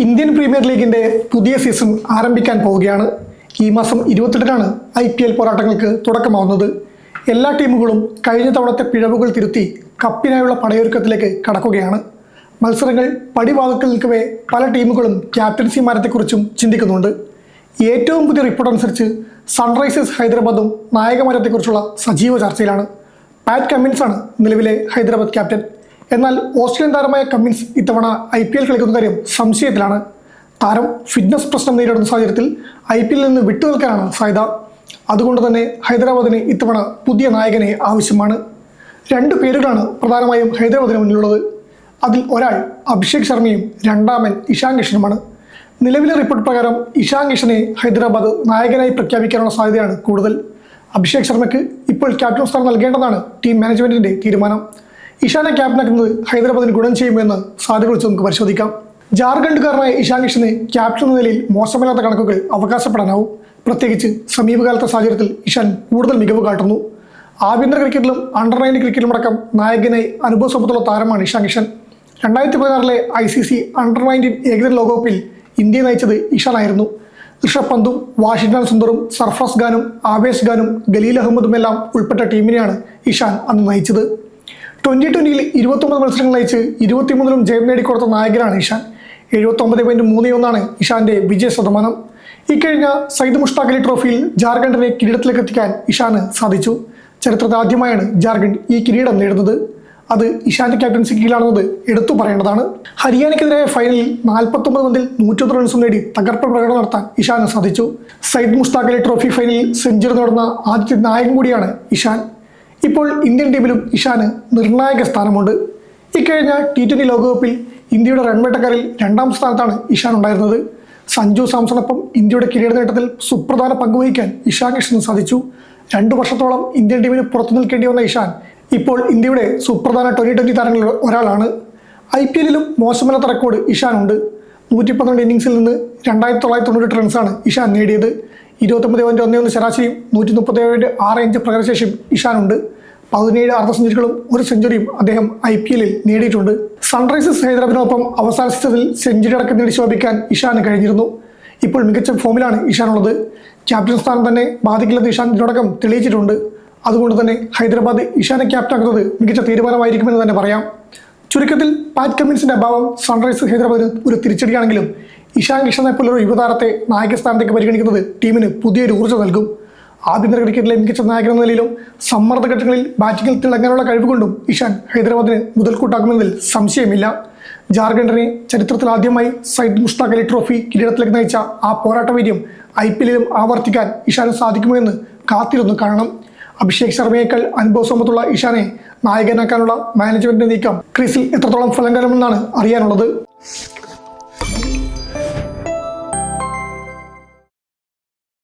Indian premier ലീഗിന്റെ പുതിയ season ആരംഭിക്കാൻ പോവുകയാണ്. ഈ മാസം 28-നാണ് IPL പോരാട്ടങ്ങൾക്ക് തുടക്കമാവുന്നത്. എല്ലാ ടീമുകളും കഴിഞ്ഞ തവണത്തെ പിഴവുകൾ തിരുത്തി കപ്പിനായുള്ള പടയൊരുക്കത്തിലേക്ക് കടക്കുകയാണ്. മത്സരങ്ങൾ പടിവാതിൽക്കൽ നിൽക്കവേ പല ടീമുകളും ക്യാപ്റ്റൻസി മാറ്റത്തെക്കുറിച്ചും ചിന്തിക്കുന്നുണ്ട്. ഏറ്റവും പുതിയ റിപ്പോർട്ട് അനുസരിച്ച് സൺറൈസേഴ്സ് ഹൈദരാബാദും നായകമാറ്റത്തെക്കുറിച്ചുള്ള സജീവ ചർച്ചയിലാണ്. പാറ്റ് കമ്മിൻസാണ് നിലവിലെ ഹൈദരാബാദ് ക്യാപ്റ്റൻ. എന്നാൽ ഓസ്ട്രേലിയൻ താരമായ കമ്മിൻസ് ഇത്തവണ IPL കളിക്കുന്ന കാര്യം സംശയത്തിലാണ്. താരം ഫിറ്റ്നസ് പ്രശ്നം നേരിടുന്ന സാഹചര്യത്തിൽ IPL നിന്ന് വിട്ടുനിൽക്കാനാണ് സാധ്യത. അതുകൊണ്ട് തന്നെ ഹൈദരാബാദിന് ഇത്തവണ പുതിയ നായകനെ ആവശ്യമാണ്. 2 പേരുകളാണ് പ്രധാനമായും ഹൈദരാബാദിന് മുന്നിലുള്ളത്. അതിൽ ഒരാൾ അഭിഷേക് ശർമ്മയും രണ്ടാമൻ ഇഷാൻ കിഷനുമാണ്. നിലവിലെ റിപ്പോർട്ട് പ്രകാരം ഇഷാൻ കിഷനെ ഹൈദരാബാദ് നായകനായി പ്രഖ്യാപിക്കാനുള്ള സാധ്യതയാണ് കൂടുതൽ. അഭിഷേക് ശർമ്മയ്ക്ക് ഇപ്പോൾ ക്യാപ്റ്റൻ സ്ഥാനം നൽകേണ്ടതാണ് ടീം മാനേജ്മെന്റിന്റെ തീരുമാനം. ഇഷാനെ ക്യാപ്റ്റനാക്കുന്നത് ഹൈദരാബാദിന് ഗുണം ചെയ്യുമെന്ന് സാധ്യത വെച്ച് നമുക്ക് പരിശോധിക്കാം. ജാർഖണ്ഡുകാരനായ ഇഷാൻ കിഷന് ക്യാപ്റ്റൻ എന്ന നിലയിൽ മോശമില്ലാത്ത കണക്കുകൾ അവകാശപ്പെടാനാവും. പ്രത്യേകിച്ച് സമീപകാലത്തെ സാഹചര്യത്തിൽ ഇഷാൻ കൂടുതൽ മികവ് കാട്ടുന്നു. ആഭ്യന്തര ക്രിക്കറ്റിലും അണ്ടർ-19 ക്രിക്കറ്റിലും അടക്കം നായകനായി അനുഭവസമ്പത്തുള്ള താരമാണ് ഇഷാൻ കിഷൻ. 2016 ICC അണ്ടർ-19 ഏകദിന ലോകകപ്പിൽ ഇന്ത്യയെ നയിച്ചത് ഇഷാനായിരുന്നു. ഋഷഭ് പന്തും വാഷിംഗ്ടൺ സുന്ദറും സർഫറാസ് ഖാനും ആവേശ് ഖാനും ഖലീൽ അഹമ്മദും എല്ലാം ഉൾപ്പെട്ട ടീമിനെയാണ് ഇഷാൻ അന്ന് നയിച്ചത്. 2020-ൽ 29 മത്സരങ്ങൾ നയിച്ച് 23-ലും ജയം നേടിക്കൊടുത്ത നായകനാണ് ഇഷാൻ. 79.31 ഇഷാന്റെ വിജയ ശതമാനം. ഇക്കഴിഞ്ഞ സയ്യിദ് മുഷ്താഖ് അലി ട്രോഫിയിൽ ജാർഖണ്ഡിനെ കിരീടത്തിലേക്ക് എത്തിക്കാൻ ഇഷാന് സാധിച്ചു. ചരിത്രത്തിൽ ആദ്യമായാണ് ജാർഖണ്ഡ് ഈ കിരീടം നേടുന്നത്. അത് ഇഷാന്റെ ക്യാപ്റ്റൻസിക്ക് കീഴിലാണെന്നത് എടുത്തു പറയേണ്ടതാണ്. ഹരിയാനയ്ക്കെതിരായ ഫൈനലിൽ 49 പന്തിൽ 101 റൺസും നേടി തകർപ്പൻ പ്രകടനം നടത്താൻ ഇഷാന് സാധിച്ചു. സയ്യിദ് മുഷ്താഖ് അലി ട്രോഫി ഫൈനലിൽ സെഞ്ചുറി നേടുന്ന ആദ്യത്തെ നായകൻ കൂടിയാണ് ഇഷാൻ. ഇപ്പോൾ ഇന്ത്യൻ ടീമിലും ഇഷാന് നിർണായക സ്ഥാനമുണ്ട്. ഇക്കഴിഞ്ഞ T20 ലോകകപ്പിൽ ഇന്ത്യയുടെ റൺവേട്ടക്കാരിൽ 2ാം സ്ഥാനത്താണ് ഇഷാൻ ഉണ്ടായിരുന്നത്. സഞ്ജു സാംസണൊപ്പം ഇന്ത്യയുടെ കിരീട നേട്ടത്തിൽ സുപ്രധാന പങ്കുവഹിക്കാൻ ഇഷാൻ കിഷന് സാധിച്ചു. 2 വർഷത്തോളം ഇന്ത്യൻ ടീമിന് പുറത്തു നിൽക്കേണ്ടി വന്ന ഇഷാൻ ഇപ്പോൾ ഇന്ത്യയുടെ സുപ്രധാന T20 താരങ്ങളിൽ ഒരാളാണ്. IPL-ലും മോശമല്ലാത്ത റെക്കോർഡ് ഇഷാനുണ്ട്. 112 ഇന്നിംഗ്സിൽ നിന്ന് 2998 റൺസാണ് ഇഷാൻ നേടിയത്. 29.11 ശരാശരിയും 137.6 പ്രകടനശേഷിയും ഇഷാനുണ്ട്. 17 അർദ്ധ സെഞ്ചുറികളും 1 സെഞ്ചുറിയും അദ്ദേഹം IPL-ൽ നേടിയിട്ടുണ്ട്. സൺറൈസേഴ്സ് ഹൈദരാബാദിനൊപ്പം അവസാന സീസണിൽ സെഞ്ചുറി അടക്കം നേടി ശോഭിക്കാൻ ഇഷാന് കഴിഞ്ഞിരുന്നു. ഇപ്പോൾ മികച്ച ഫോമിലാണ് ഇഷാനുള്ളത്. ക്യാപ്റ്റൻ സ്ഥാനം തന്നെ ബാധിക്കില്ലെന്ന് ഇഷാൻ ഇതിനോടകം തെളിയിച്ചിട്ടുണ്ട്. അതുകൊണ്ട് തന്നെ ഹൈദരാബാദ് ഇഷാനെ ക്യാപ്റ്റനാക്കുന്നത് മികച്ച തീരുമാനമായിരിക്കുമെന്ന് തന്നെ പറയാം. ചുരുക്കത്തിൽ പാറ്റ് കമ്മിൻസിന്റെ അഭാവം സൺറൈസേഴ്സ് ഹൈദരാബാദിന് ഒരു തിരിച്ചടിയാണെങ്കിലും ഇഷാൻ കിഷനെ പോലൊരു യുവതാരത്തെ നായക സ്ഥാനത്തേക്ക് പരിഗണിക്കുന്നത് ടീമിന് പുതിയൊരു ഊർജ്ജം നൽകും. ആഭ്യന്തര ക്രിക്കറ്റിലെ മികച്ച നായകൻ എന്ന നിലയിലും സമ്മർദ്ദ ഘട്ടങ്ങളിൽ ബാറ്റിംഗിൽ തിളങ്ങാനുള്ള കഴിവുകൊണ്ടും ഇഷാൻ ഹൈദരാബാദിന് മുതൽക്കൂട്ടാക്കുമെന്നതിൽ സംശയമില്ല. ജാർഖണ്ഡിനെ ചരിത്രത്തിൽ ആദ്യമായി സയ്യിദ് മുഷ്താഖ് അലി ട്രോഫി കിരീടത്തിലേക്ക് നയിച്ച ആ പോരാട്ട വീര്യം IPL-ലും ആവർത്തിക്കാൻ ഇഷാന് സാധിക്കുമോ എന്ന് കാത്തിരുന്നു കാണണം. അഭിഷേക് ശർമ്മയേക്കാൾ അനുഭവസമ്പത്തുള്ള ഇഷാനെ നായകനാക്കാനുള്ള മാനേജ്മെന്റിന്റെ നീക്കം ക്രീസിൽ എത്രത്തോളം ഫലം കലമെന്നാണ് അറിയാനുള്ളത്.